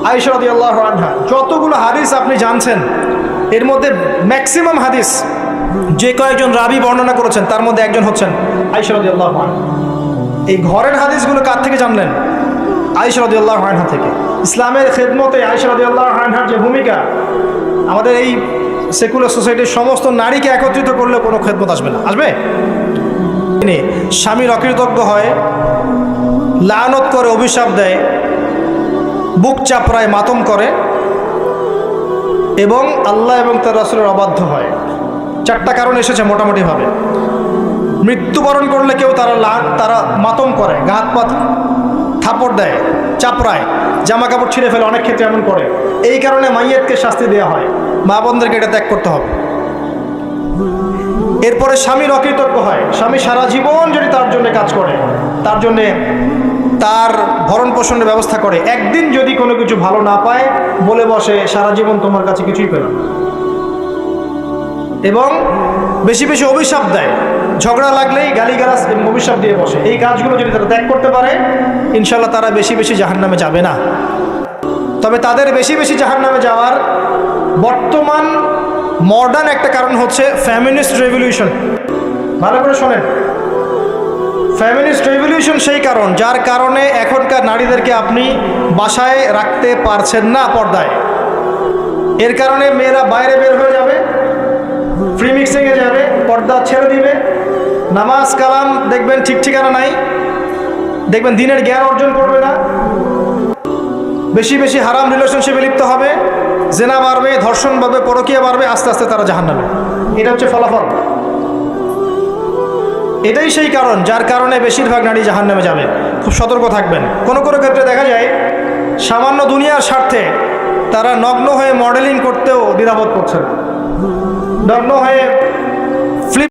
আয়েশা রাদিয়াল্লাহু আনহা যতগুলো হাদিস আপনি জানছেন এর মধ্যে ম্যাক্সিমাম হাদিস যে কয়েকজন রাবি বর্ণনা করেছেন তার মধ্যে একজন হচ্ছেন আয়েশা রাদিয়াল্লাহু আনহা। এই ঘরের হাদিসগুলো কার থেকে জানলেন? আয়েশা রাদিয়াল্লাহু আনহা থেকে। ইসলামের খেদমতে আয়েশা রাদিয়াল্লাহু আনহার যে ভূমিকা, আমাদের এই সেকুলার সোসাইটির সমস্ত নারীকে একত্রিত করলে কোনো খেদমত আসবে না। আসবে? তিনি স্বামীর অকৃতজ্ঞ হয়, লানত করে, অভিশাপ দেয়, বুক চাপড়ায়, মাতম করে এবং আল্লাহ এবং তার রাসূলের অবাধ্য হয়। চারটা কারণ এসেছে মোটামুটিভাবে। মৃত্যুবরণ করলে কেউ তারা মাতম করে, গাহাত পাত থাপড় দেয়, চাপড়ায়, জামা কাপড় ছিঁড়ে ফেলে, অনেক ক্ষেত্রে এমন করে। এই কারণে মাইয়াতকে শাস্তি দেওয়া হয়, মা বোনদেরকে এটা ত্যাগ করতে হবে। এরপরে স্বামীর অকৃতজ্ঞ হয়, স্বামী সারা জীবন যদি তার জন্য কাজ করে, তার জন্যে তার ভরণ পোষণের ব্যবস্থা করে, একদিন যদি কোনো কিছু ভালো না পায় বলে বসে সারা জীবন তোমার কাছে কিছুই পেল না। এবং বেশি বেশি অভিশাপ দেয়, ঝগড়া লাগলেই গালিগালাজ এবং অভিশাপ দিয়ে বসে। এই কাজগুলো যদি তারা ত্যাগ করতে পারে ইনশাল্লাহ তারা বেশি বেশি জাহান্নামে যাবে না। তবে তাদের বেশি বেশি জাহান্নামে যাওয়ার বর্তমান মডার্ন একটা কারণ হচ্ছে ফ্যামিনিস্ট রেভলিউশন। ভালো করে শোনেন, ফ্যামিনিস্ট রেভলিউশন সেই কারণ যার কারণে এখনকার নারীদেরকে আপনি বাসায় রাখতে পারছেন না পর্দায়। এর কারণে মেয়েরা বাইরে বের হয়ে যাবে, ফ্রি মিক্সিংয়ে যাবে, পর্দা ছেড়ে দিবে, নামাজ কালাম দেখবেন ঠিক ঠিকানা নাই, দেখবেন দিনের জ্ঞান অর্জন করবে না, বেশি বেশি হারাম রিলেশনশিপে লিপ্ত হবে, জেনা বাড়বে, ধর্ষণ বাড়বে, পরকীয়া বাড়বে, আস্তে আস্তে তারা জাহান্নামে। এটা হচ্ছে ফলাফল। এটাই সেই কারণ যার কারণে বেশিরভাগ নারী জাহান্নামে যাবে। খুব সতর্ক থাকবেন। কোনো কোনো ক্ষেত্রে দেখা যায় সামান্য দুনিয়ার স্বার্থে তারা নগ্ন হয়ে মডেলিং করতেও দ্বিধাবোধ করছে না, নগ্ন হয়ে